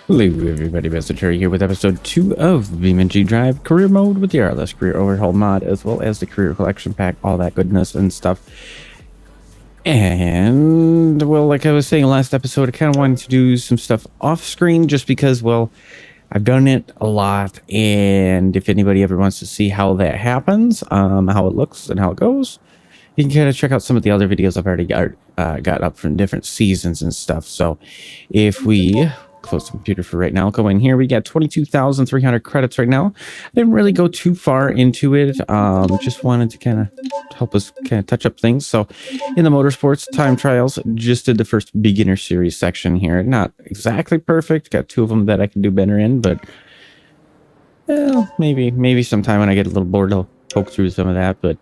Hello everybody, Mr. here with episode 2 of BeamNG Drive Career Mode with the RLS Career Overhaul mod, as well as the Career Collection Pack, all that goodness and stuff. And, well, like I was saying last episode, I kind of wanted to do some stuff off screen just because, well, I've done it a lot, and if anybody ever wants to see how that happens, how it looks and how it goes, you can kind of check out some of the other videos I've already got up from different seasons and stuff. So if we close the computer for right now, go in here, we got 22,300 credits right now. I didn't really go too far into it, just wanted to kind of help us kind of touch up things. So in the motorsports time trials, just did the first beginner series section here. Not exactly perfect, got 2 of them that I can do better in, but well, maybe sometime when I get a little bored I'll poke through some of that, but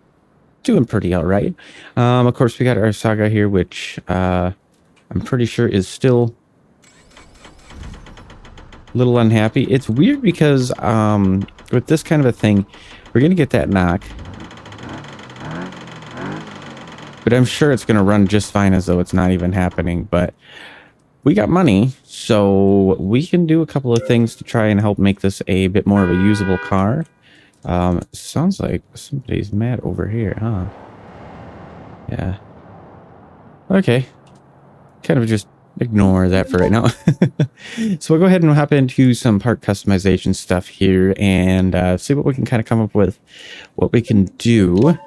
doing pretty all right. Of course, we got our Saga here, which I'm pretty sure is still a little unhappy. It's weird because with this kind of a thing, we're gonna get that knock, but I'm sure it's gonna run just fine as though it's not even happening. But we got money, so we can do a couple of things to try and help make this a bit more of a usable car. Sounds like somebody's mad over here, huh? Yeah. Okay. Kind of just ignore that for right now. So we'll go ahead and hop into some part customization stuff here and see what we can kind of come up with, what we can do.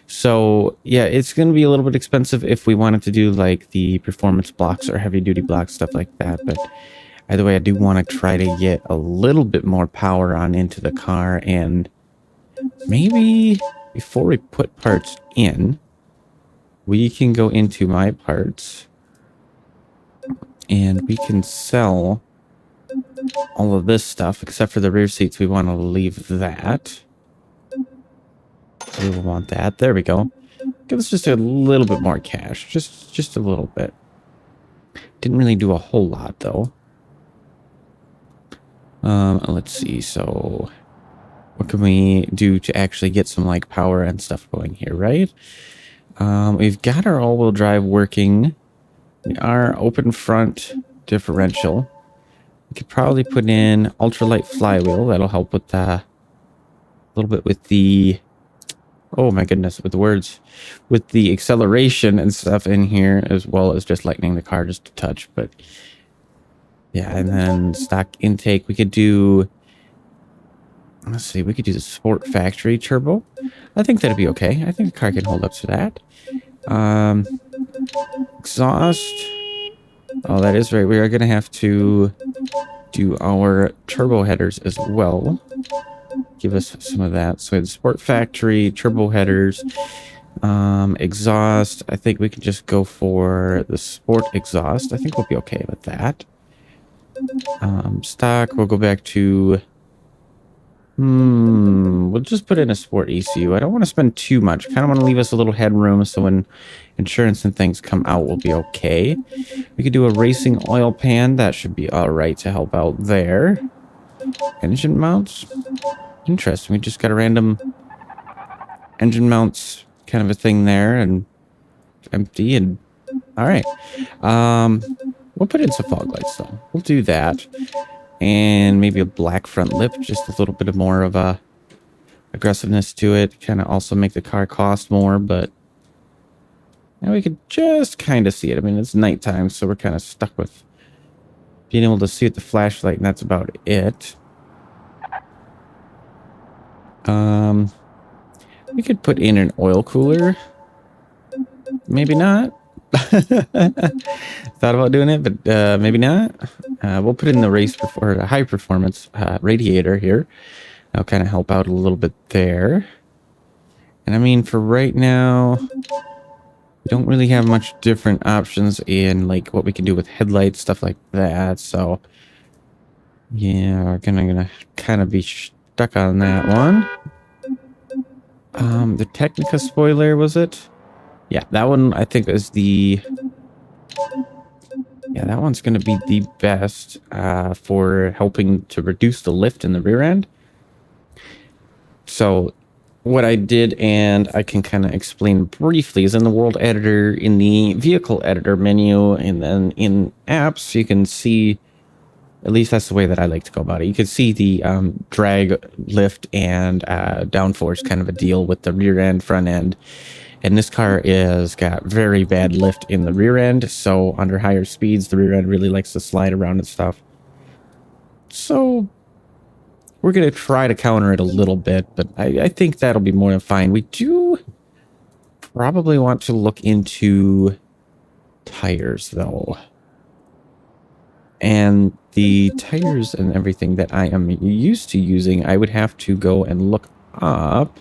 So yeah, it's going to be a little bit expensive if we wanted to do like the performance blocks or heavy duty blocks, stuff like that. But either way, I do want to try to get a little bit more power on into the car, and maybe before we put parts in, we can go into my parts and we can sell all of this stuff except for the rear seats. We want to leave that. So we will want that. There we go. Give us just a little bit more cash, just a little bit. Didn't really do a whole lot though. Let's see. So what can we do to actually get some like power and stuff going here, right? We've got our all-wheel drive working. Our open front differential. We could probably put in ultralight flywheel. That'll help with a little bit with the, oh my goodness, with the words, with the acceleration and stuff in here, as well as just lightening the car just a touch. But yeah, and then stock intake, we could do, let's see, we could do the Sport Factory Turbo. I think that'd be okay. I think the car can hold up to that. Exhaust. Oh, that is right. We are going to have to do our turbo headers as well. Give us some of that. So we have the Sport Factory, turbo headers, exhaust. I think we can just go for the Sport exhaust. I think we'll be okay with that. Stock, we'll go back to, we'll just put in a Sport ECU. I don't want to spend too much. Kind of want to leave us a little headroom so when insurance and things come out, we'll be okay. We could do a racing oil pan. That should be all right to help out there. Engine mounts. Interesting. We just got a random engine mounts kind of a thing there, and empty, and all right. We'll put in some fog lights though. We'll do that. And maybe a black front lip, just a little bit of more of a aggressiveness to it. Kind of also make the car cost more, but now we could just kind of see it. I mean, it's nighttime, so we're kind of stuck with being able to see with the flashlight, and that's about it. We could put in an oil cooler. Maybe not. Thought about doing it, but maybe not. We'll put in the the high performance radiator here. That'll kind of help out a little bit there. And I mean, for right now, we don't really have much different options in like what we can do with headlights, stuff like that. So yeah, we're gonna kind of be stuck on that one. The Technica spoiler, was it? Yeah, that one I think is the, yeah, that one's going to be the best for helping to reduce the lift in the rear end. So what I did, and I can kind of explain briefly, is in the world editor, in the vehicle editor menu, and then in apps, you can see At least that's the way that I like to go about it. You can see the drag, lift, and downforce kind of a deal with the rear end, front end. And this car is got very bad lift in the rear end, so under higher speeds, the rear end really likes to slide around and stuff. So we're going to try to counter it a little bit, but I think that'll be more than fine. We do probably want to look into tires, though. And the tires and everything that I am used to using, I would have to go and look up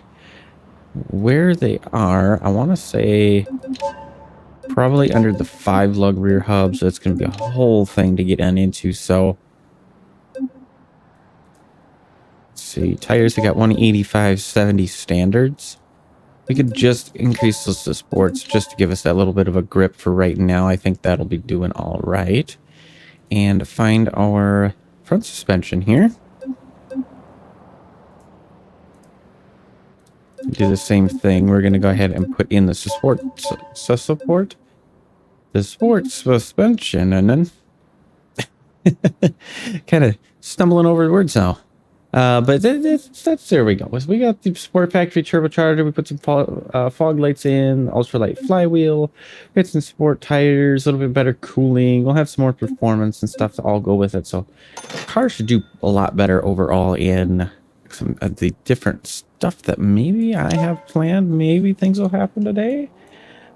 where they are. I want to say probably under the 5-lug rear hub, so it's going to be a whole thing to get into. So let's see, tires, we got 185/70 standards. We could just increase those to sports just to give us that little bit of a grip for right now. I think that'll be doing all right. And find our front suspension here. Do the same thing. We're going to go ahead and put in the support, the sports suspension, and then kind of stumbling over the words now. But that's there we go. We got the Sport Factory turbocharger. We put some fog lights in, ultralight flywheel. We got some sport tires, a little bit better cooling. We'll have some more performance and stuff to all go with it. So the car should do a lot better overall in some of the different stuff that maybe I have planned. Maybe things will happen today.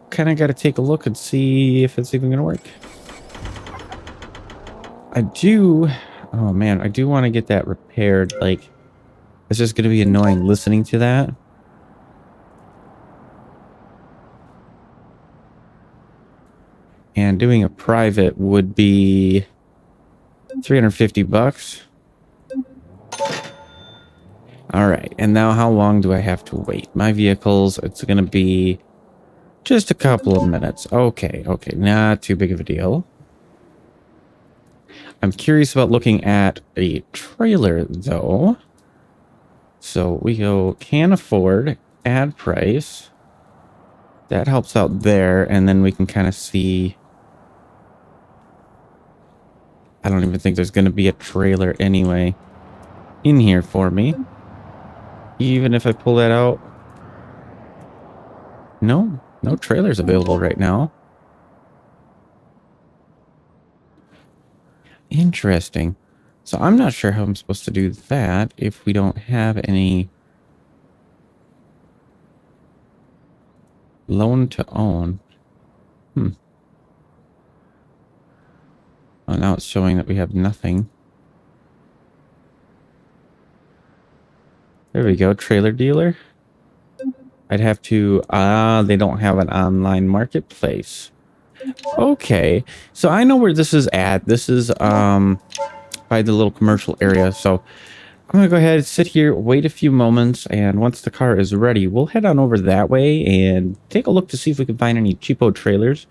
Kind of got to take a look and see if it's even going to work. Oh man, I do want to get that repaired. Like, it's just going to be annoying listening to that. And doing a private would be $350. All right, and now how long do I have to wait? My vehicles, it's going to be just a couple of minutes. Okay, not too big of a deal. I'm curious about looking at a trailer, though. So we go, can afford, add price. That helps out there, and then we can kind of see. I don't even think there's going to be a trailer anyway in here for me. Even if I pull that out. No trailers available right now. Interesting. So I'm not sure how I'm supposed to do that if we don't have any loan to own. Oh, now it's showing that we have nothing. There we go, trailer dealer. I'd have to, they don't have an online marketplace. Okay, so I know where this is at. This is by the little commercial area. So I'm gonna go ahead and sit here, wait a few moments, and once the car is ready, we'll head on over that way and take a look to see if we can find any cheapo trailers.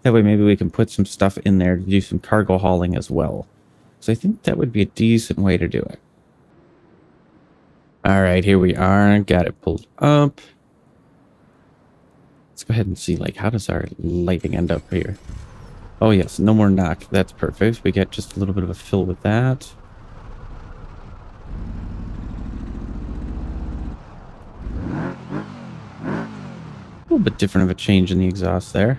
That way maybe we can put some stuff in there to do some cargo hauling as well. So I think that would be a decent way to do it. All right, here we are. Got it pulled up. Let's go ahead and see, like, how does our lighting end up here? Oh, yes, no more knock. That's perfect. We get just a little bit of a fill with that. A little bit different of a change in the exhaust there.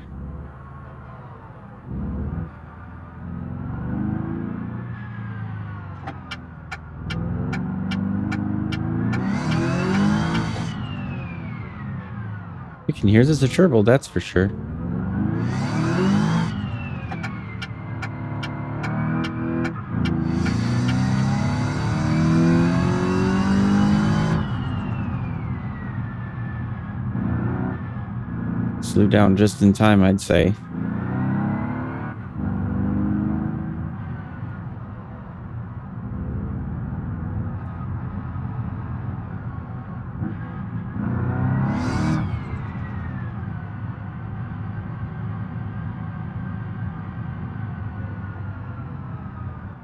You can hear there's a turbo, that's for sure. Slew down just in time, I'd say.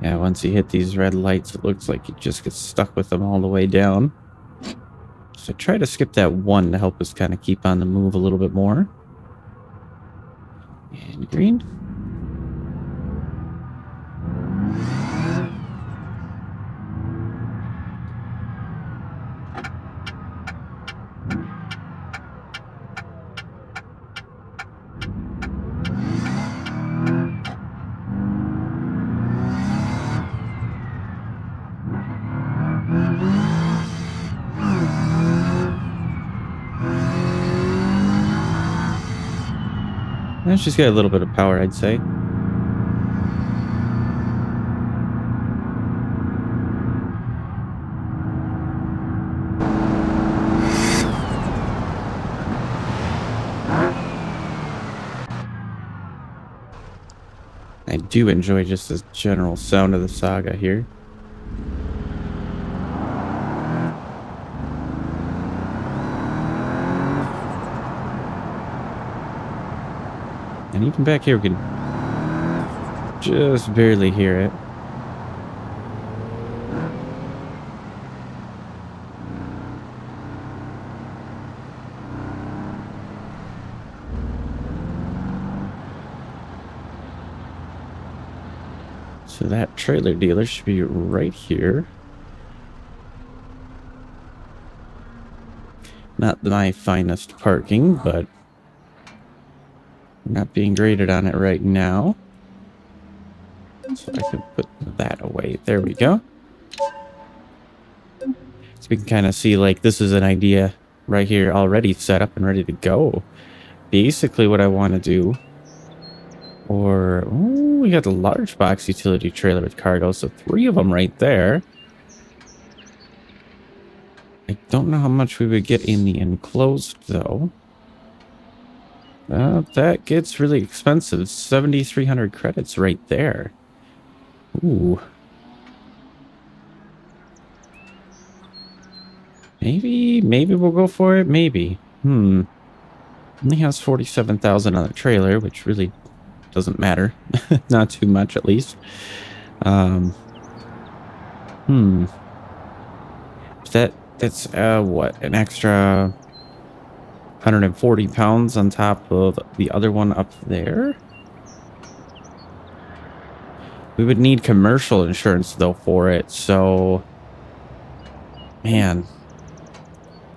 Yeah, once you hit these red lights, it looks like you just get stuck with them all the way down. So try to skip that one to help us kind of keep on the move a little bit more. And green. She's got a little bit of power, I'd say. I do enjoy just the general sound of the Saga here. And even back here, we can just barely hear it. So that trailer dealer should be right here. Not my finest parking, but not being graded on it right now. So I can put that away. There we go. So we can kind of see, like, this is an idea right here already set up and ready to go. Basically what I want to do. Or, oh, we got the large box utility trailer with cargo, so 3 of them right there. I don't know how much we would get in the enclosed, though. That gets really expensive. 7,300 credits right there. Ooh. Maybe we'll go for it. Maybe. Only has 47,000 on the trailer, which really doesn't matter. Not too much, at least. That's what, an extra 140 pounds on top of the other one up there. We would need commercial insurance though for it, so man,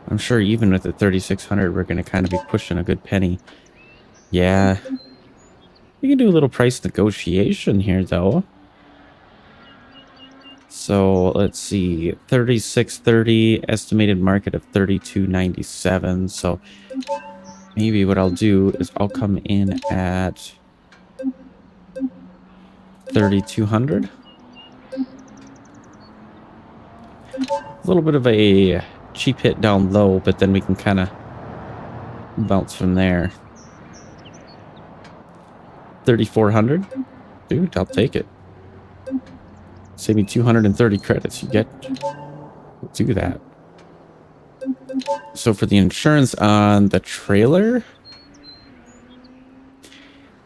I'm sure even with the 3,600 we're gonna kind of be pushing a good penny. Yeah, we can do a little price negotiation here though. So let's see, 3630, estimated market of 3297. So maybe what I'll do is I'll come in at 3,200. A little bit of a cheap hit down low, but then we can kind of bounce from there. 3,400. Dude, I'll take it. Save me 230 credits. You get... do that. So for the insurance on the trailer,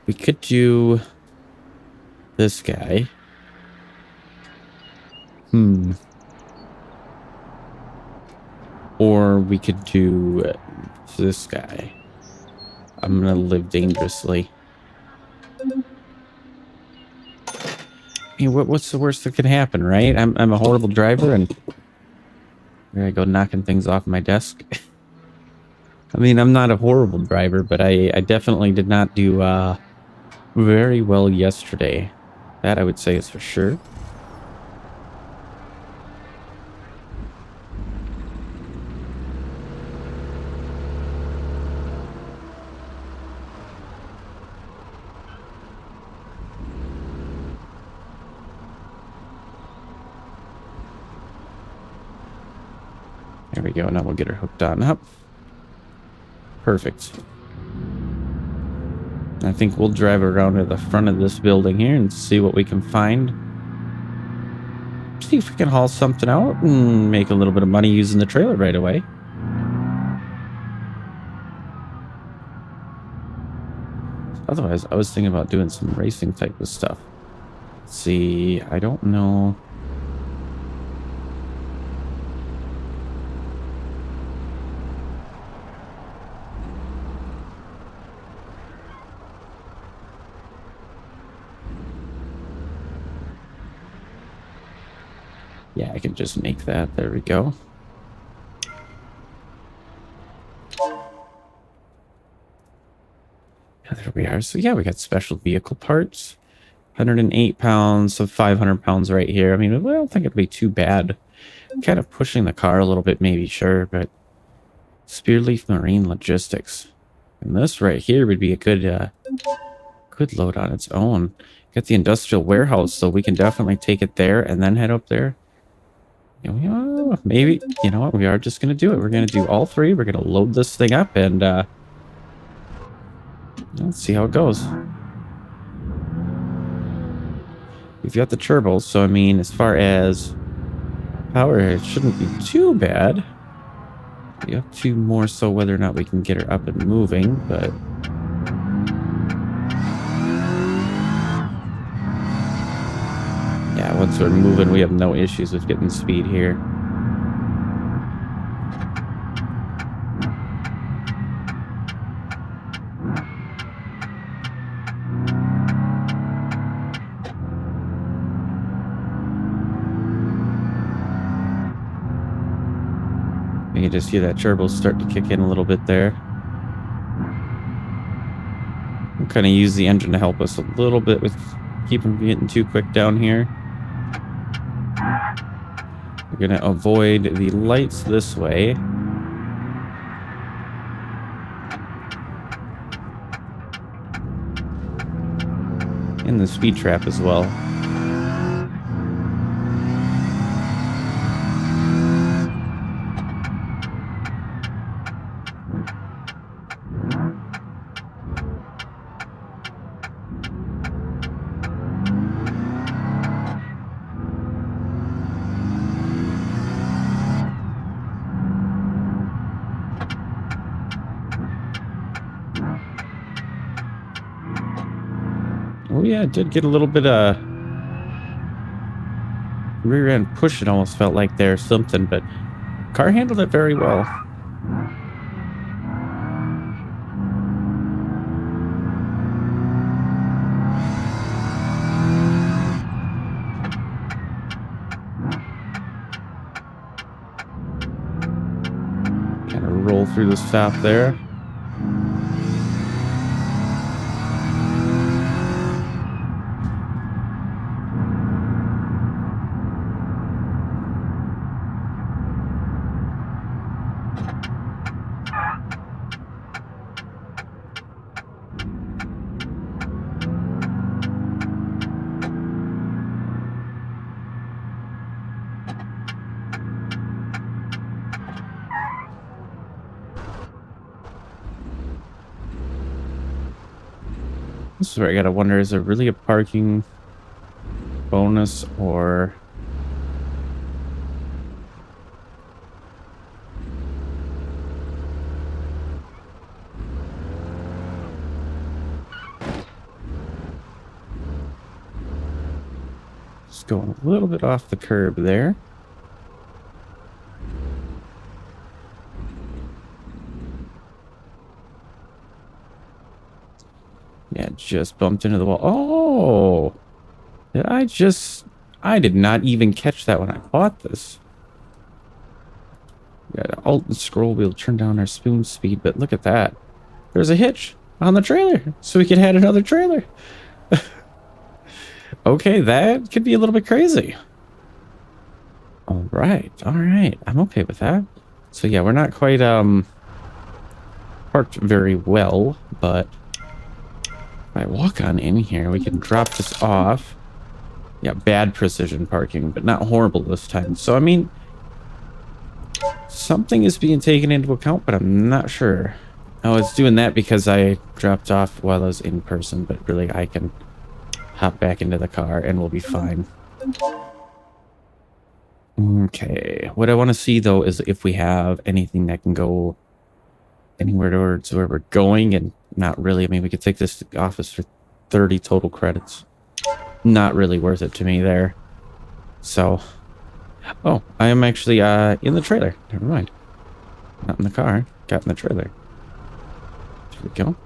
we could do this guy. Or we could do this guy. I'm gonna live dangerously. I mean, what's the worst that could happen, right? I'm a horrible driver, and there I go knocking things off my desk. I mean, I'm not a horrible driver, but I definitely did not do very well yesterday. That I would say is for sure. There we go. Now we'll get her hooked on up. Perfect. I think we'll drive around to the front of this building here and see what we can find. See if we can haul something out and make a little bit of money using the trailer right away. Otherwise, I was thinking about doing some racing type of stuff. Let's see, I don't know. Yeah, I can just make that. There we go. Yeah, there we are. So yeah, we got special vehicle parts. 108 pounds, so 500 pounds right here. I mean, I don't think it'd be too bad. Kind of pushing the car a little bit, maybe, sure, but Spearleaf Marine Logistics. And this right here would be a good load on its own. Got the industrial warehouse, so we can definitely take it there and then head up there. And maybe, you know what, we are just going to do it. We're going to do all three. We're going to load this thing up and let's see how it goes. We've got the turbos, so I mean, as far as power, it shouldn't be too bad. Be up to more so whether or not we can get her up and moving, but yeah, once we're moving, we have no issues with getting speed here. You can just see that turbo start to kick in a little bit there. We'll kind of use the engine to help us a little bit with keeping from getting too quick down here. We're going to avoid the lights this way. And the speed trap as well. Oh yeah, it did get a little bit of rear end push, it almost felt like there or something, but car handled it very well. Kind of roll through the stop there. This is where I gotta wonder, is there really a parking bonus or... Just going a little bit off the curb there. Yeah, just bumped into the wall. Oh! I did not even catch that when I bought this. We got Alt and scroll wheel, turn down our spoon speed, but look at that. There's a hitch on the trailer, so we could add another trailer. Okay, that could be a little bit crazy. All right. I'm okay with that. So yeah, we're not quite parked very well, but if I walk on in here, we can drop this off. Yeah, bad precision parking, but not horrible this time. So I mean, something is being taken into account, but I'm not sure. Oh, it's doing that because I dropped off while I was in person, but really I can hop back into the car and we'll be fine. Okay, what I want to see though is if we have anything that can go anywhere towards where we're going, and not really. I mean, we could take this to the office for 30 total credits. Not really worth it to me there. So, oh, I am actually in the trailer. Never mind. Not in the car. Got in the trailer. There we go.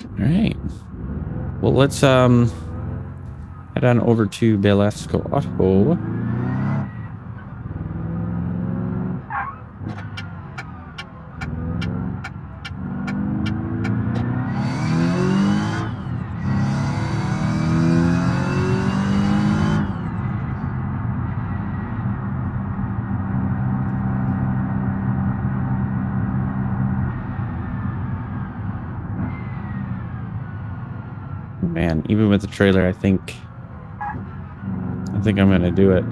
All right. Well, let's head on over to Velasco Auto. Man, even with the trailer, I think I'm gonna do it.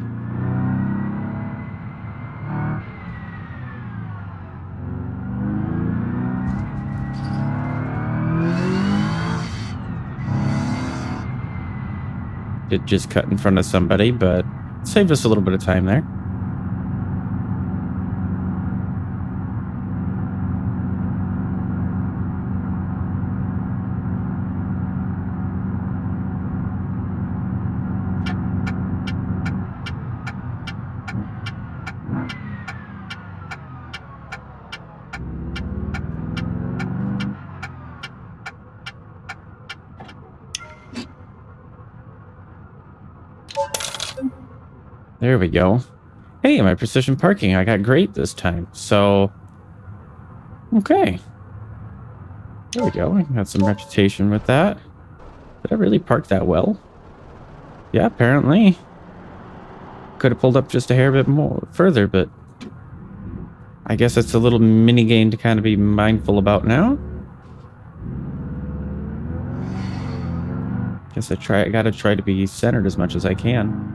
Did just cut in front of somebody, but saved us a little bit of time there. There we go. Hey, my precision parking, I got great this time. So, okay. There we go. I got some reputation with that. Did I really park that well? Yeah, apparently. Could have pulled up just a hair bit more further, but I guess it's a little mini game to kind of be mindful about now. Guess I gotta try to be centered as much as I can.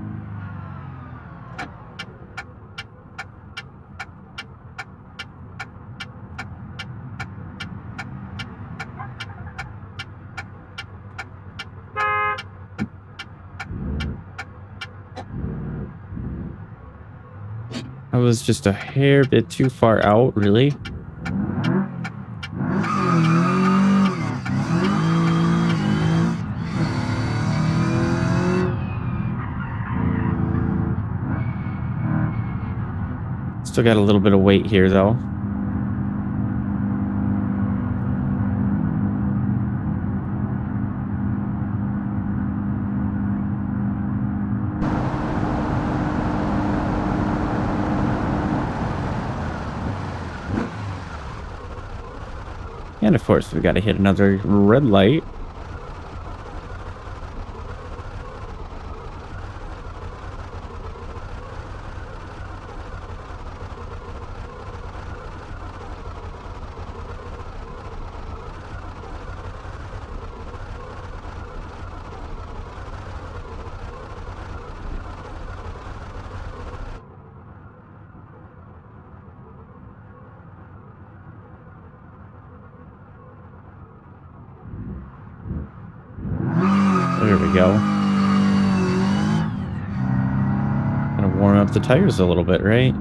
I was just a hair bit too far out, really. Still got a little bit of weight here, though. And of course, we got to hit another red light. There we go. Gonna warm up the tires a little bit, right?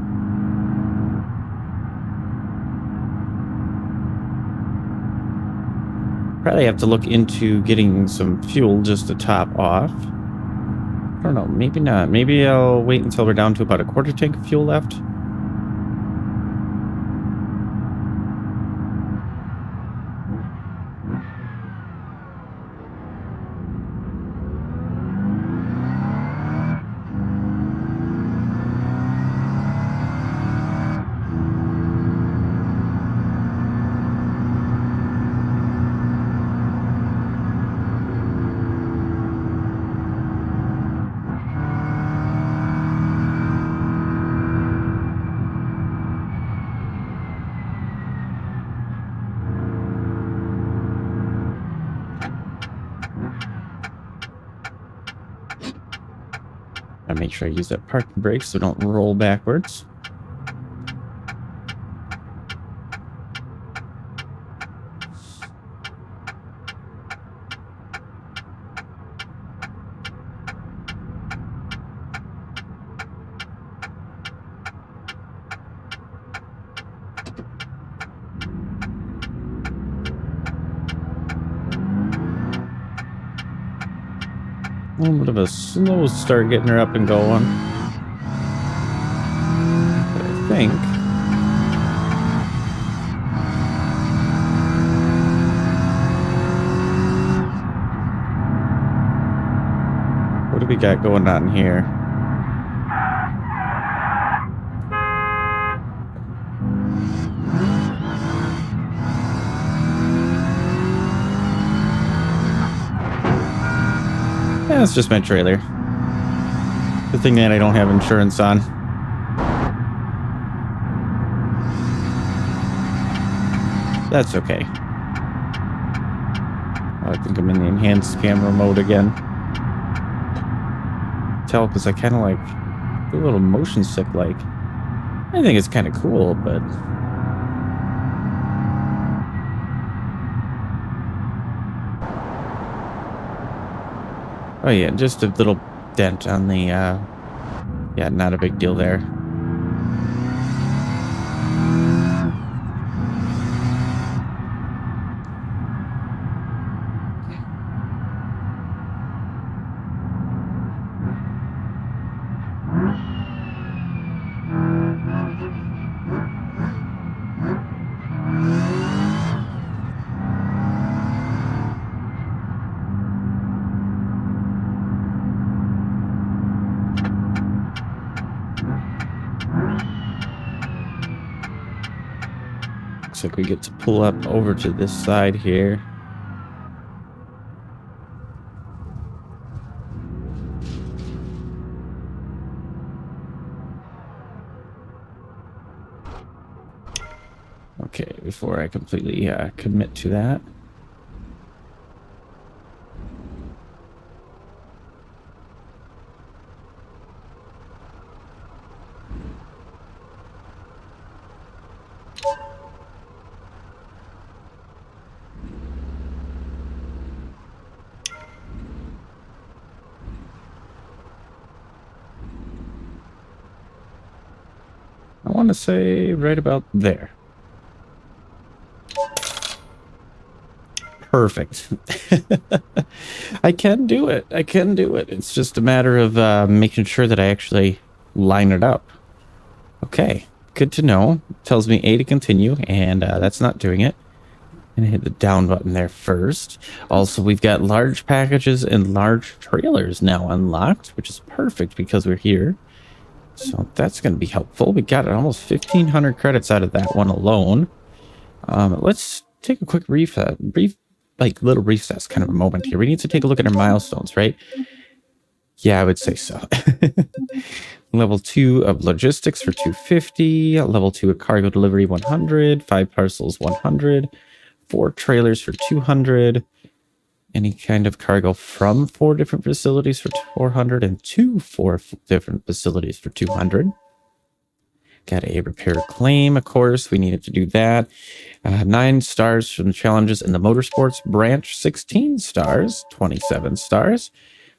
Probably have to look into getting some fuel just to top off. I don't know, maybe not. Maybe I'll wait until we're down to about a quarter tank of fuel left. Gotta make sure I use that parking brake so don't roll backwards. A little bit of a slow start getting her up and going. But I think what do we got going on here? Yeah, it's just my trailer. The thing that I don't have insurance on. That's okay. I think I'm in the enhanced camera mode again. Tell, because I kind of like do a little motion sick like. I think it's kind of cool, but oh yeah, just a little dent on the yeah, not a big deal there. Looks like we get to pull up over to this side here. Okay, before I completely commit to that. I want to say right about there. Perfect. I can do it. I can do it. It's just a matter of making sure that I actually line it up. Okay, good to know. It tells me A to continue, and that's not doing it. And hit the down button there first. Also, we've got large packages and large trailers now unlocked, which is perfect because we're here. So that's going to be helpful. We got almost 1,500 credits out of that one alone. Let's take a quick little recess kind of a moment here. We need to take a look at our milestones, right? Yeah, I would say so. Level 2 of logistics for 250. Level 2 of cargo delivery 100. 5 parcels 100. 4 trailers for 200. Any kind of cargo from 4 different facilities for 400. And 4 different facilities for 200. Got a repair claim, of course. We needed to do that. 9 stars from the challenges in the motorsports branch. 16 stars, 27 stars.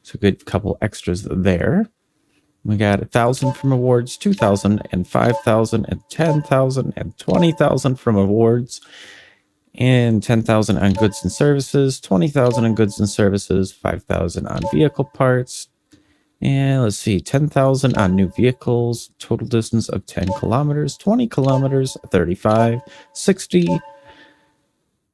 So a good couple extras there. We got 1,000 from awards, 2,000 and 5,000 and 10,000 and 20,000 from awards. And 10,000 on goods and services, 20,000 on goods and services, 5,000 on vehicle parts. And let's see, 10,000 on new vehicles, total distance of 10 kilometers, 20 kilometers, 35, 60,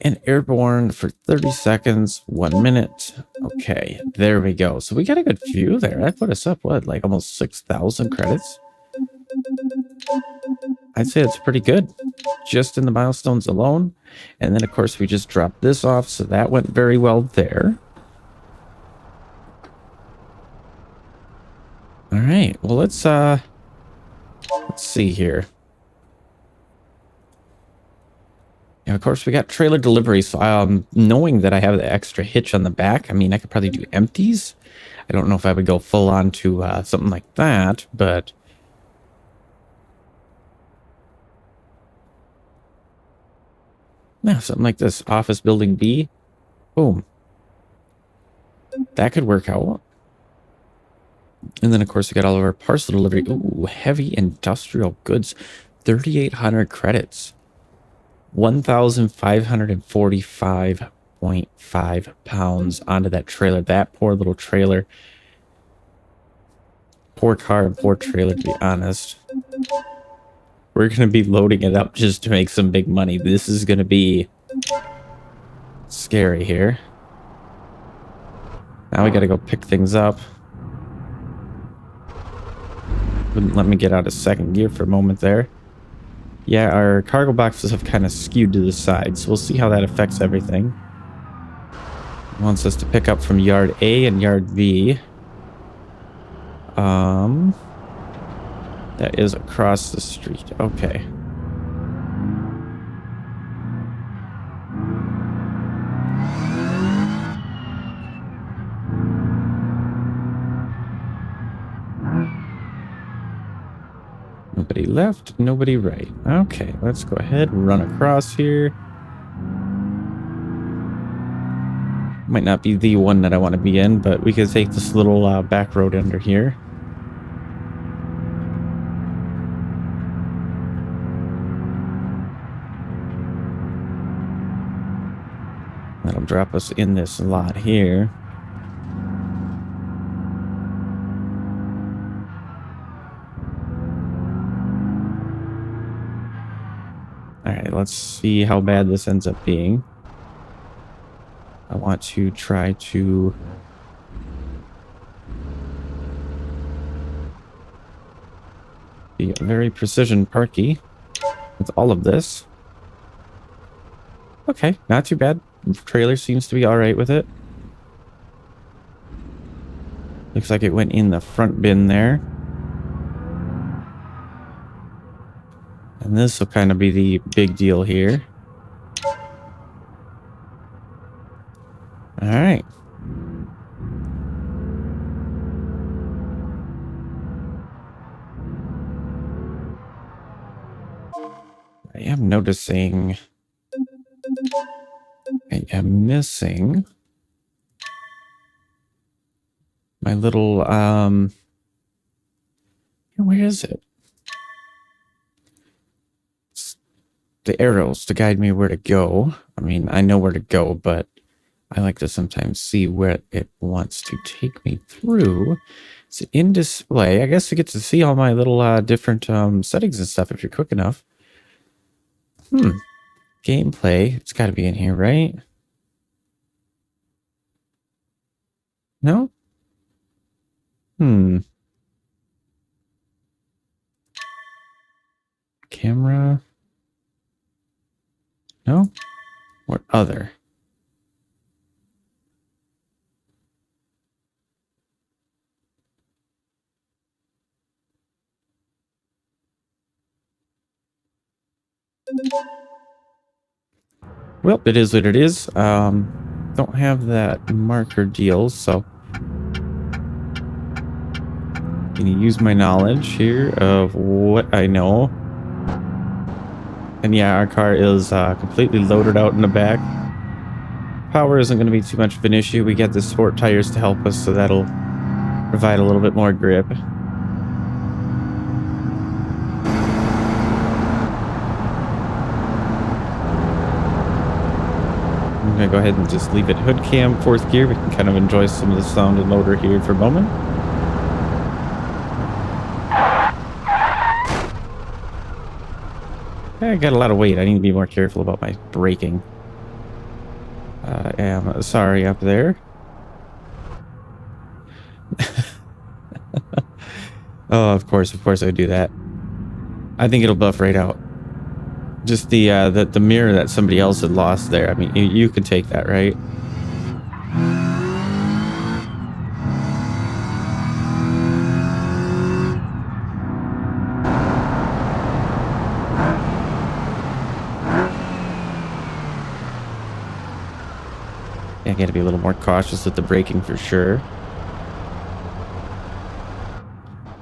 and airborne for 30 seconds, 1 minute. Okay, there we go. So we got a good few there. That put us up, what, like almost 6,000 credits? I'd say it's pretty good, just in the milestones alone. And then, of course, we just dropped this off, so that went very well there. All right, well, let's see here. And of course, we got trailer delivery, so knowing that I have the extra hitch on the back, I mean, I could probably do empties. I don't know if I would go full on to something like that, but yeah, something like this. Office building B. Boom. That could work out. And then, of course, we got all of our parcel delivery. Ooh, heavy industrial goods. 3,800 credits. 1,545.5 pounds onto that trailer. That poor little trailer. Poor car and poor trailer, to be honest. We're going to be loading it up just to make some big money. This is going to be scary here. Now we got to go pick things up. Wouldn't let me get out of second gear for a moment there. Yeah, our cargo boxes have kind of skewed to the side, so we'll see how that affects everything. It wants us to pick up from yard A and yard B. That is across the street. Okay. Nobody left, nobody right. Okay, let's go ahead and run across here. Might not be the one that I want to be in, but we could take this little back road under here. That'll drop us in this lot here. Alright, let's see how bad this ends up being. I want to try to be very precision parky with all of this. Okay, not too bad. The trailer seems to be alright with it. Looks like it went in the front bin there. And this will kind of be the big deal here. Alright. I am noticing I am missing my little, where is it? It's the arrows to guide me where to go. I mean, I know where to go, but I like to sometimes see where it wants to take me through. It's in display. I guess you get to see all my little different settings and stuff if you're quick enough. Gameplay. It's got to be in here, right? No? Camera? No? Or other? Well, it is what it is. Don't have that marker deal, so I'm gonna use my knowledge here of what I know. And yeah, our car is completely loaded out in the back. Power isn't going to be too much of an issue. We got the sport tires to help us, so that'll provide a little bit more grip. I'm going to go ahead and just leave it hood cam, 4th gear. We can kind of enjoy some of the sound and motor here for a moment. I got a lot of weight. I need to be more careful about my braking. I am sorry up there. Oh, of course I do that. I think it'll buff right out. Just the mirror that somebody else had lost there. I mean, you could take that, right? I got to be a little more cautious with the braking for sure.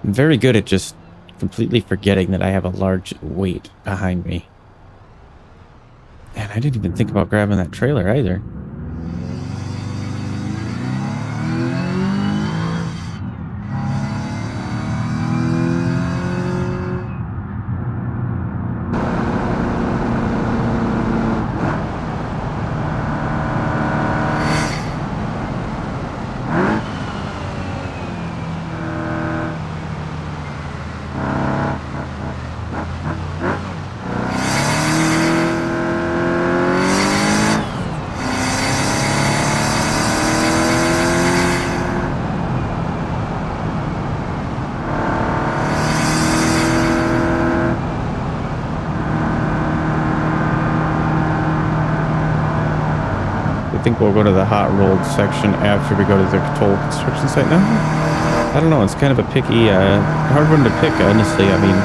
I'm very good at just completely forgetting that I have a large weight behind me. And I didn't even think about grabbing that trailer either. I think we'll go to the hot rolled section after we go to the toll construction site now. I don't know, it's kind of a picky, hard one to pick, honestly. I mean,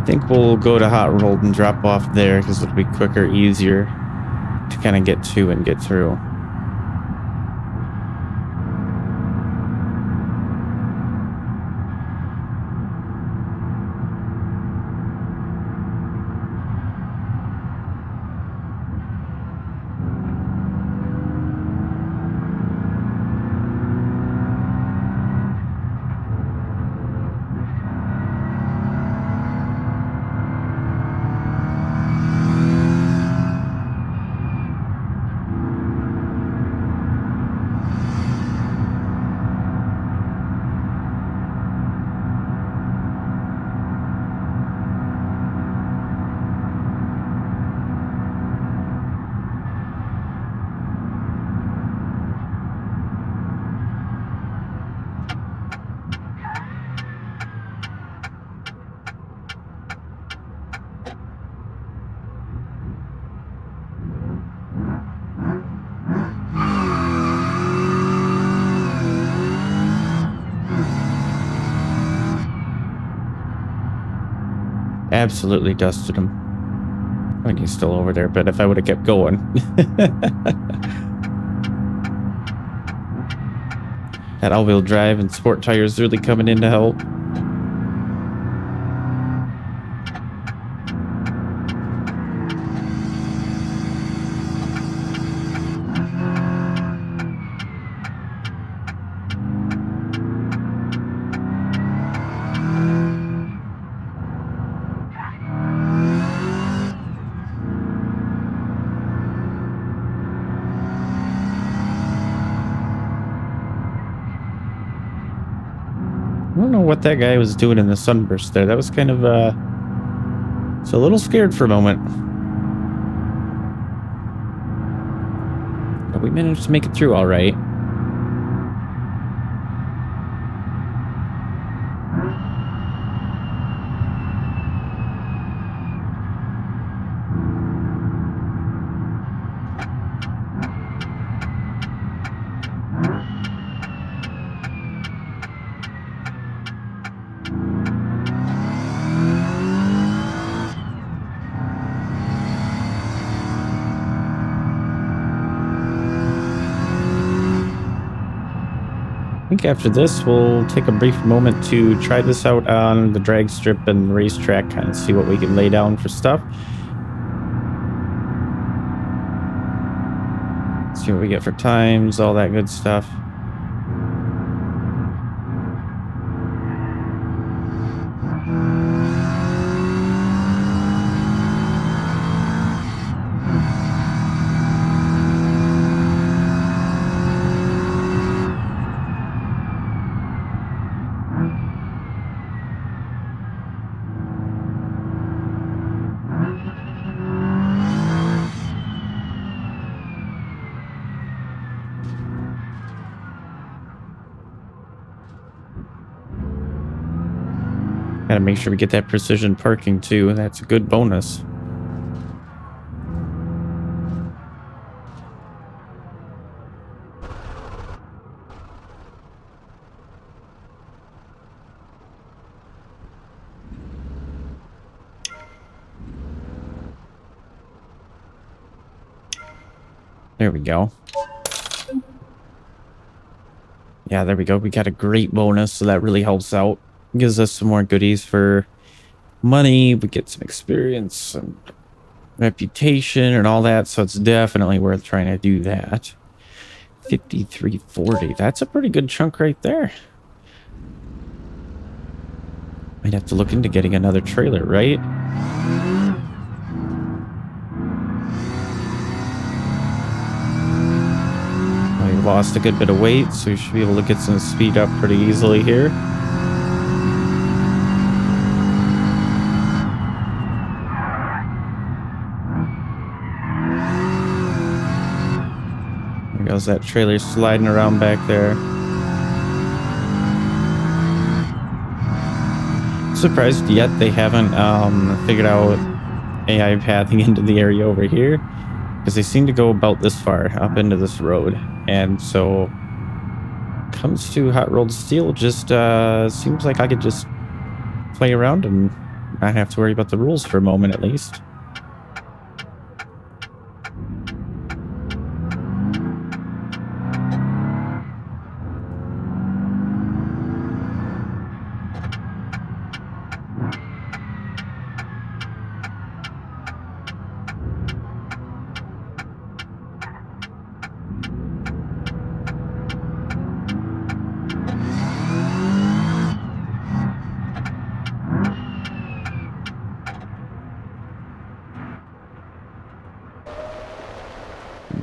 I think we'll go to Hot Rolled and drop off there because it'll be quicker, easier to kind of get to and get through. Absolutely dusted him. I mean, he's still over there, but if I would have kept going. That all-wheel drive and sport tires really coming in to help. I don't know what that guy was doing in the sunburst there. That was kind of, it's a little scared for a moment. But we managed to make it through all right. I think after this, we'll take a brief moment to try this out on the drag strip and racetrack, kind of see what we can lay down for stuff. See what we get for times, all that good stuff. Gotta make sure we get that precision parking too. That's a good bonus. There we go. Yeah, there we go. We got a great bonus, so that really helps out. Gives us some more goodies for money. We get some experience and reputation and all that, so it's definitely worth trying to do that. 5340. That's a pretty good chunk right there. Might have to look into getting another trailer, right? We lost a good bit of weight, so we should be able to get some speed up pretty easily here. Goes that trailer sliding around back there. Surprised yet they haven't figured out AI pathing into the area over here, because they seem to go about this far up into this road, and so comes to hot rolled steel, just seems like I could just play around and not have to worry about the rules for a moment at least.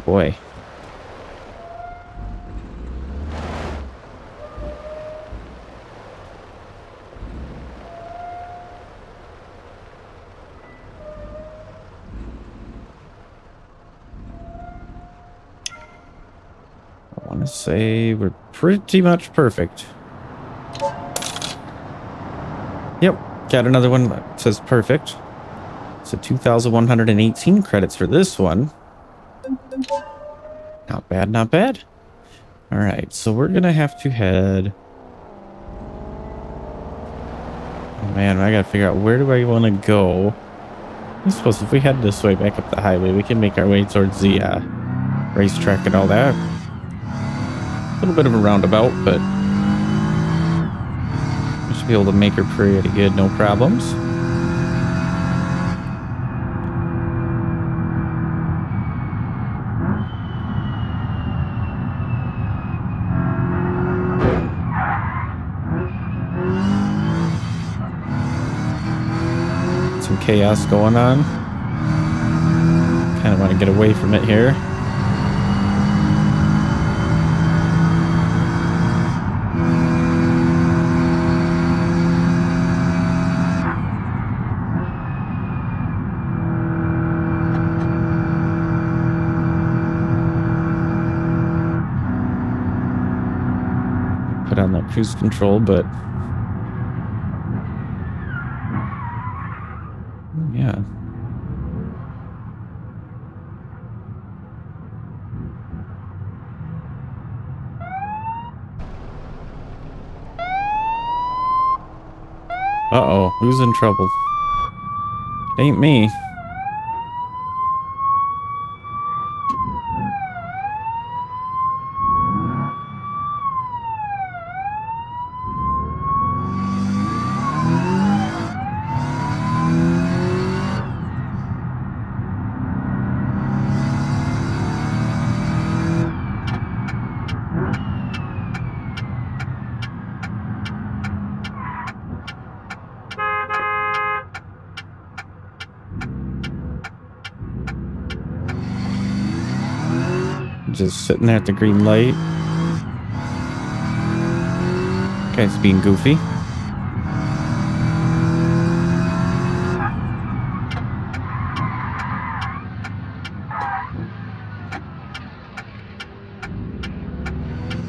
Boy. I want to say we're pretty much perfect. Yep, got another one that says perfect. So 2,118 credits for this one. Not bad, not bad. All right, so we're gonna have to head. Oh man, I gotta figure out where do I want to go. I suppose if we head this way back up the highway, we can make our way towards the racetrack and all that. A little bit of a roundabout, but we should be able to make her pretty good, no problems. Some chaos going on. Kind of want to get away from it here. Put on that cruise control, but yeah. Uh-oh, who's in trouble? It ain't me. Just sitting there at the green light. Guy's being goofy.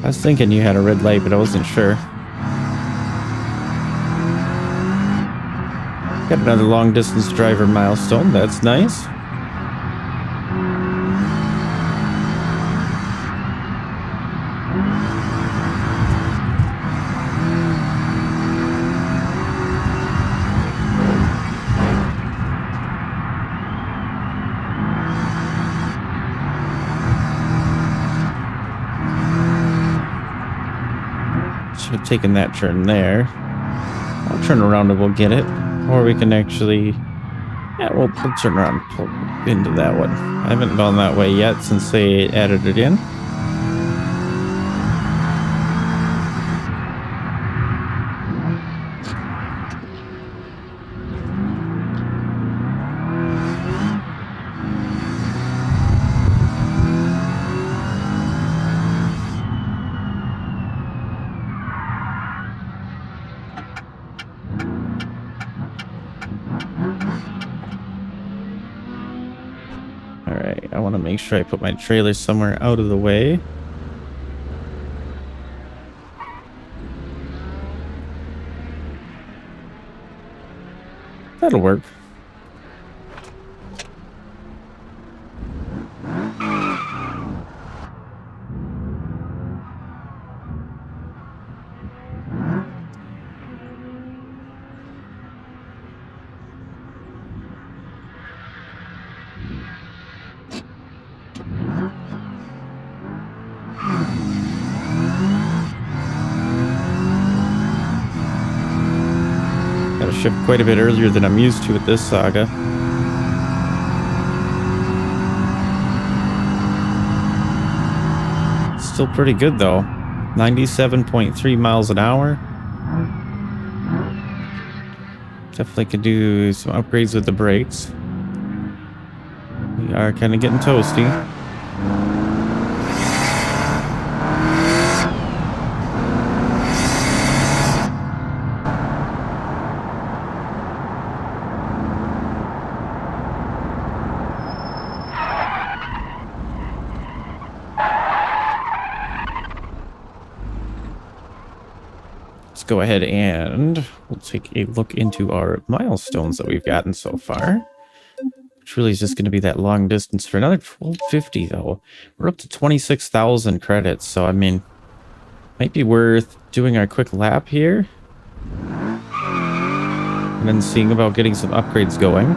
I was thinking you had a red light, but I wasn't sure. Got another long distance driver milestone. That's nice. Should have taken that turn there. I'll turn around and we'll get it. Or we can actually... Yeah, we'll turn around and pull into that one. I haven't gone that way yet since they added it in. Alright, I want to make sure I put my trailer somewhere out of the way. That'll work. Gotta ship quite a bit earlier than I'm used to with this saga. Still pretty good though. 97.3 miles an hour. Definitely could do some upgrades with the brakes. We are kind of getting toasty. Let's go ahead and we'll take a look into our milestones that we've gotten so far. Which really is just going to be that long distance for another 1250 though. We're up to 26,000 credits, so I mean, might be worth doing our quick lap here. And then seeing about getting some upgrades going.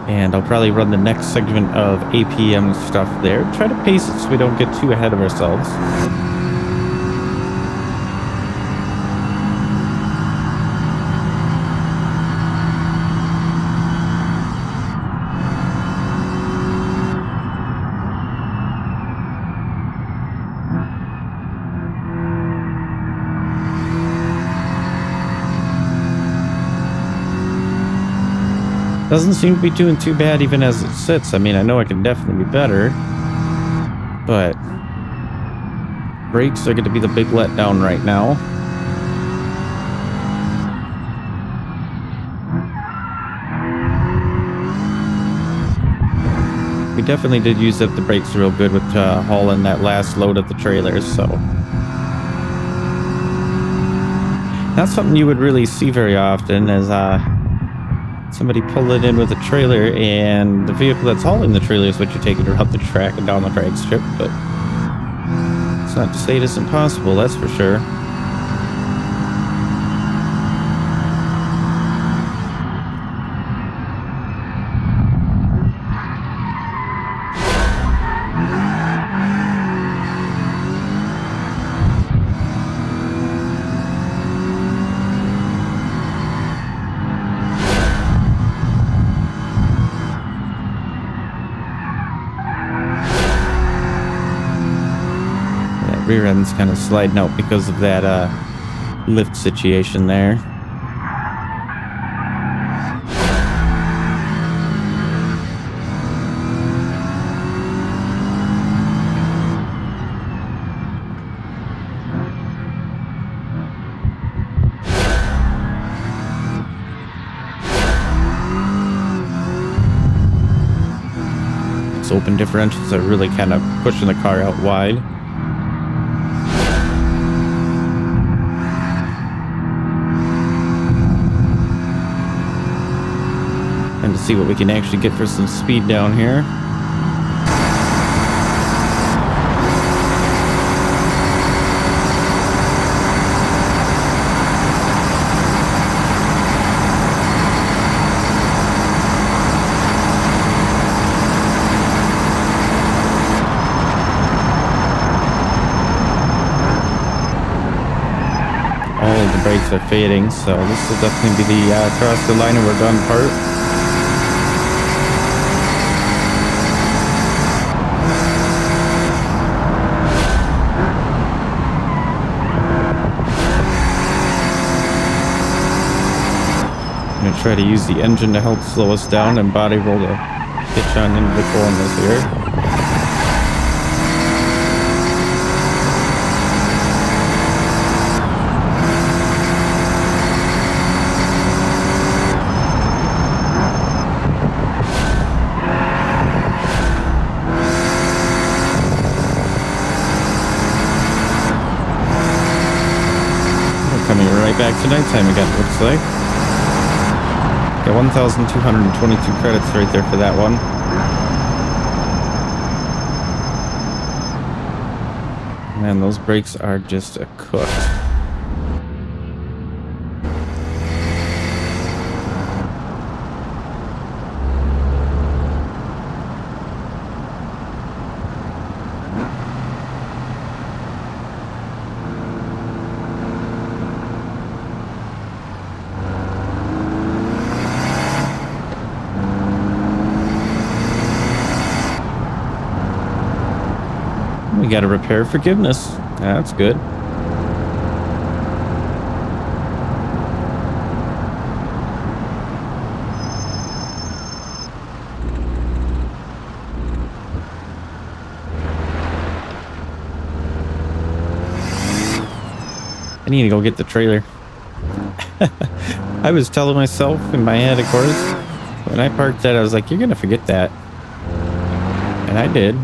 And I'll probably run the next segment of APM stuff there. Try to pace it so we don't get too ahead of ourselves. Doesn't seem to be doing too bad even as it sits. I mean, I know I can definitely be better, but brakes are going to be the big letdown right now. We definitely did use up the brakes real good with hauling that last load of the trailers, so not something you would really see very often as somebody pull it in with a trailer and the vehicle that's hauling the trailer is what you're taking around the track and down the drag strip, but it's not to say it isn't possible, that's for sure. Rear end's kind of sliding out because of that lift situation there. It's open differentials are really kind of pushing the car out wide. And to see what we can actually get for some speed down here. All of the brakes are fading, so this will definitely be the across the line and we're done part. I'm going to try to use the engine to help slow us down and body roll to hitch on into the corners here. We're coming right back to nighttime again, it looks like. Got 1,222 credits right there for that one. Man, those brakes are just a cook. got a repair forgiveness. That's good. I need to go get the trailer. I was telling myself in my head, of course, when I parked that, I was like, you're going to forget that. And I did.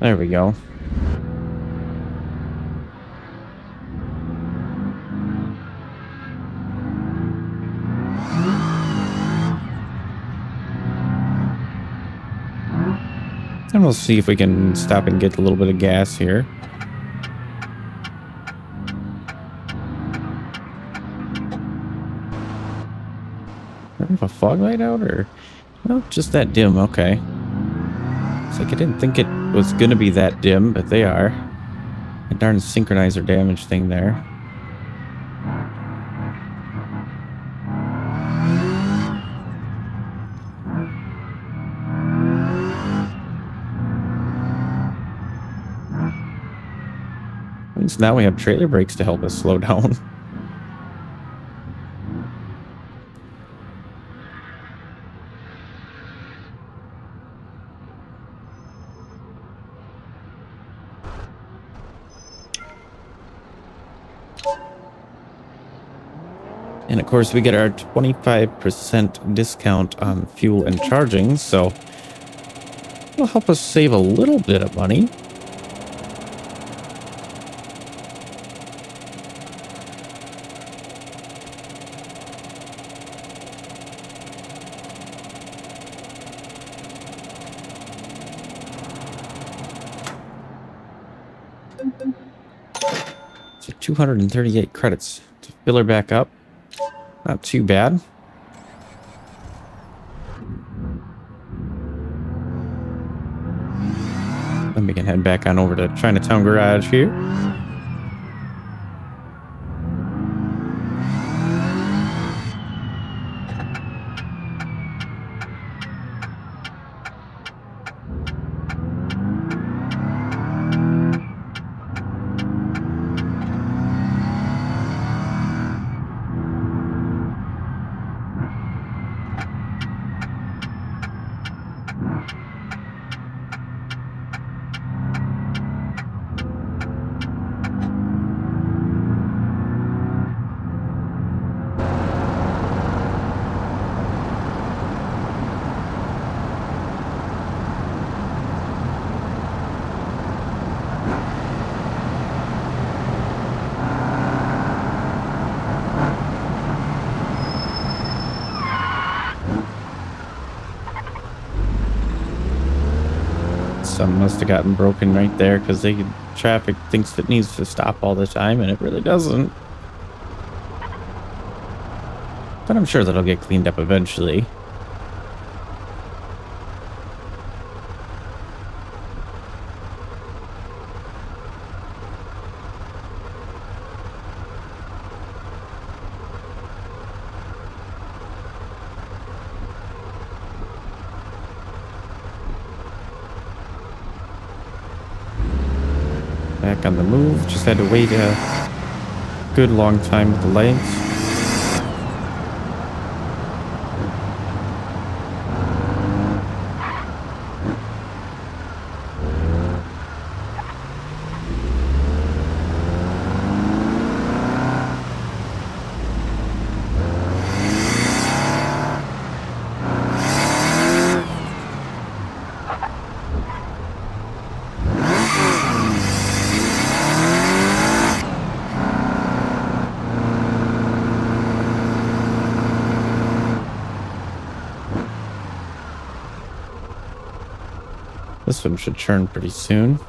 There we go. And we'll see if we can stop and get a little bit of gas here. Do I have a fog light out, or no, just that dim? Okay. It's like I didn't think it was gonna be that dim, but they are. A darn synchronizer damage thing there. At least now we have trailer brakes to help us slow down. And of course, we get our 25% discount on fuel and charging, so it'll help us save a little bit of money. So 238 credits to fill her back up. Not too bad. Then we can head back on over to Chinatown Garage here. Some must have gotten broken right there because traffic thinks it needs to stop all the time and it really doesn't. But I'm sure that'll get cleaned up eventually. Back on the move. Just had to wait a good long time with the lights. this one should churn pretty soon.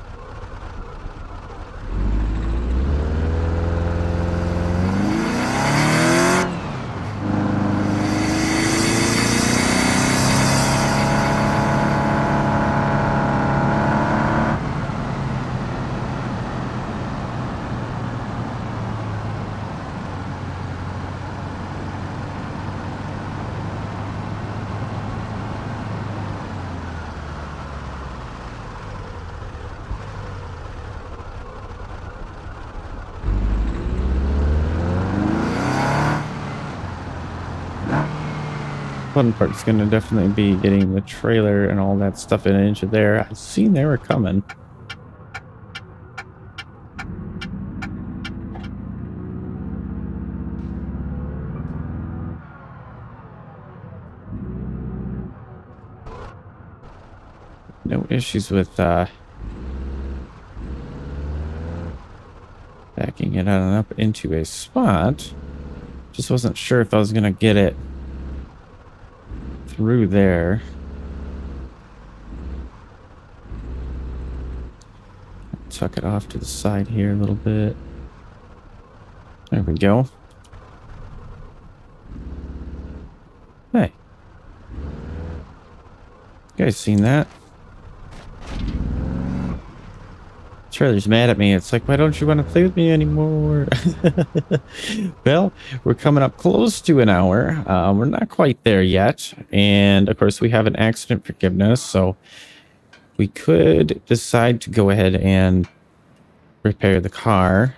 Fun part's gonna definitely be getting the trailer and all that stuff into there. I seen they were coming. No issues with backing it on up into a spot. Just wasn't sure if I was gonna get it through there. Tuck it off to the side here a little bit. There we go. Hey. You guys seen that? Trailer's mad at me. It's like, why don't you want to play with me anymore? Well, we're coming up close to an hour. We're not quite there yet. And of course, we have an accident forgiveness. So we could decide to go ahead and repair the car.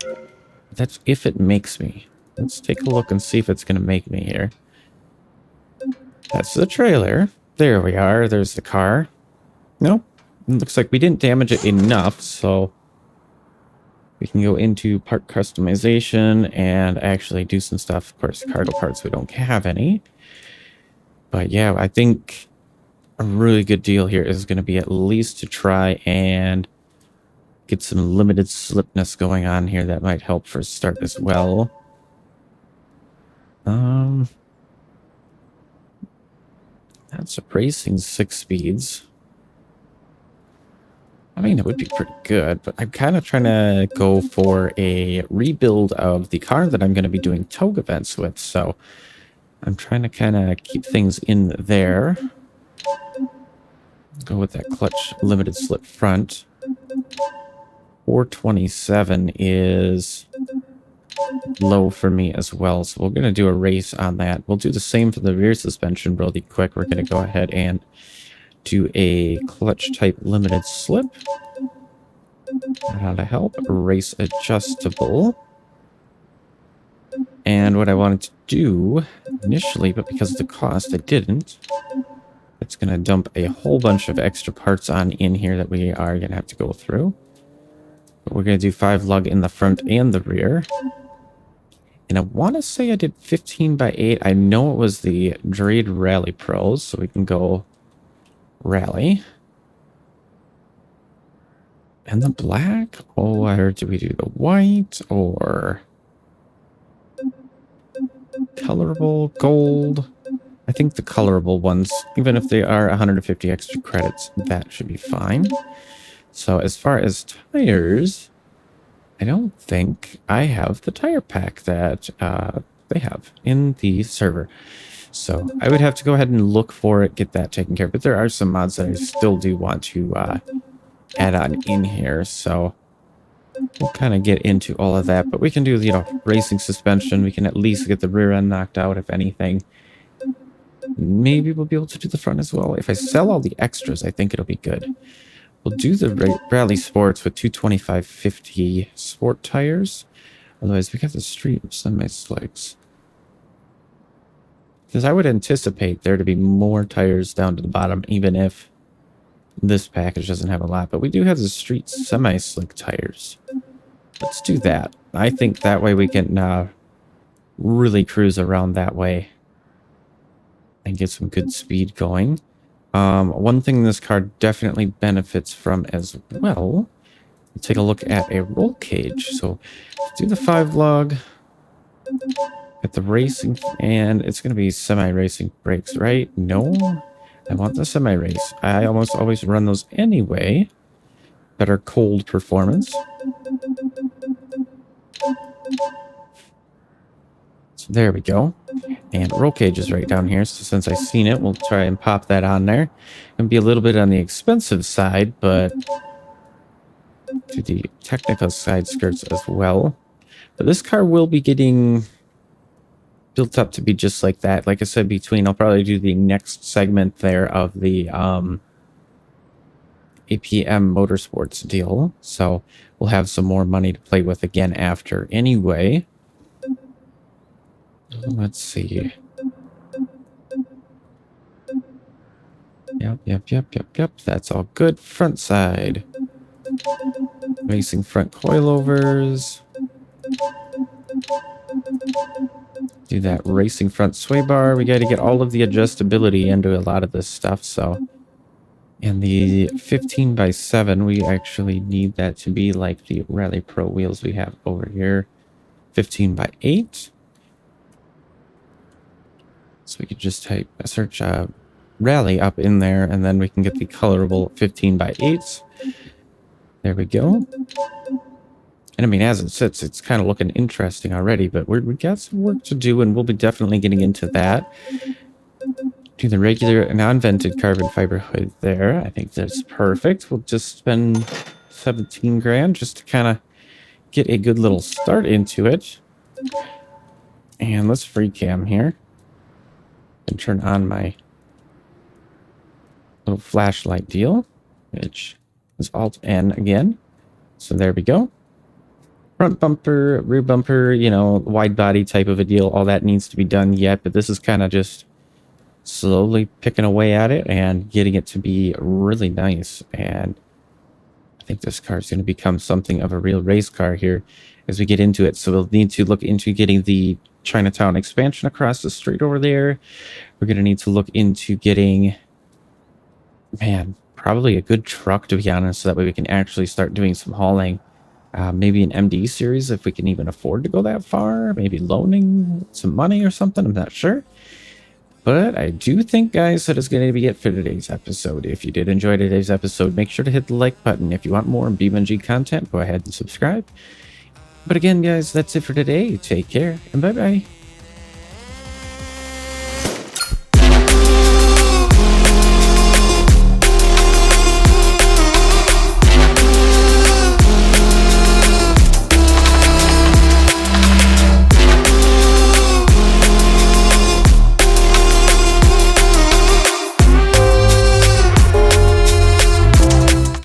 That's if it makes me. Let's take a look and see if it's going to make me here. That's the trailer. There we are. There's the car. Nope. It looks like we didn't damage it enough, so we can go into part customization and actually do some stuff. Of course, cargo parts, we don't have any. But yeah, I think a really good deal here is going to be at least to try and get some limited slipness going on here. That might help for a start as well. That's racing 6 speeds. I mean, it would be pretty good, but I'm kind of trying to go for a rebuild of the car that I'm going to be doing togue events with. So I'm trying to kind of keep things in there. Go with that clutch limited slip front. 427 is low for me as well. So we're going to do a race on that. We'll do the same for the rear suspension really quick. We're going to go ahead and do a clutch type limited slip. How to help race adjustable. And what I wanted to do initially, but because of the cost I didn't, it's going to dump a whole bunch of extra parts on in here that we are going to have to go through. But we're going to do 5 lug in the front and the rear. And I want to say I did 15 by 8. I know it was the Drade Rally Pros, so we can go Rally. And the black? Oh, I heard, do we do the white or colorable gold? I think the colorable ones, even if they are 150 extra credits, that should be fine. So as far as tires, I don't think I have the tire pack that they have in the server. So I would have to go ahead and look for it, get that taken care of. But there are some mods that I still do want to add on in here. So we'll kind of get into all of that. But we can do, you know, racing suspension. We can at least get the rear end knocked out, if anything. Maybe we'll be able to do the front as well. If I sell all the extras, I think it'll be good. We'll do the Rally Sports with 225/50 sport tires. Otherwise, we got the street semi-slicks. Because I would anticipate there to be more tires down to the bottom, even if this package doesn't have a lot. But we do have the street semi-slick tires. Let's do that. I think that way we can really cruise around that way and get some good speed going. One thing this car definitely benefits from as well, take a look at a roll cage. So do the 5 lug at the racing, and it's going to be semi-racing brakes, right? No, I want the semi-race. I almost always run those anyway. Better cold performance. So there we go. And roll cage is right down here. So since I've seen it, we'll try and pop that on there. It'll be a little bit on the expensive side, but to the technical side skirts as well. But this car will be getting built up to be just like that. Like I said, I'll probably do the next segment there of the APM Motorsports deal. So we'll have some more money to play with again after anyway. Let's see. Yep. That's all good. Front side. Racing front coilovers. Do that racing front sway bar. We got to get all of the adjustability into a lot of this stuff. So, and the 15x7, we actually need that to be like the Rally Pro wheels we have over here. 15x8. So we could just type search Rally up in there, and then we can get the colorable 15x8s. There we go. And I mean, as it sits, it's kind of looking interesting already, but we got some work to do, and we'll be definitely getting into that. Do the regular non-vented carbon fiber hood there. I think that's perfect. We'll just spend 17 grand just to kind of get a good little start into it. And let's free cam here. And turn on my little flashlight deal, which is Alt-N again. So there we go. Front bumper, rear bumper, you know, wide body type of a deal. All that needs to be done yet, but this is kind of just slowly picking away at it and getting it to be really nice. And I think this car is going to become something of a real race car here as we get into it. So we'll need to look into getting the Chinatown expansion across the street over there. We're going to need to look into getting, man, probably a good truck, to be honest, so that way we can actually start doing some hauling. Maybe an MD series if we can even afford to go that far. Maybe loaning some money or something. I'm not sure. But I do think, guys, that is going to be it for today's episode. If you did enjoy today's episode, make sure to hit the like button. If you want more BeamNG content, go ahead and subscribe. But again, guys, that's it for today. Take care and bye-bye.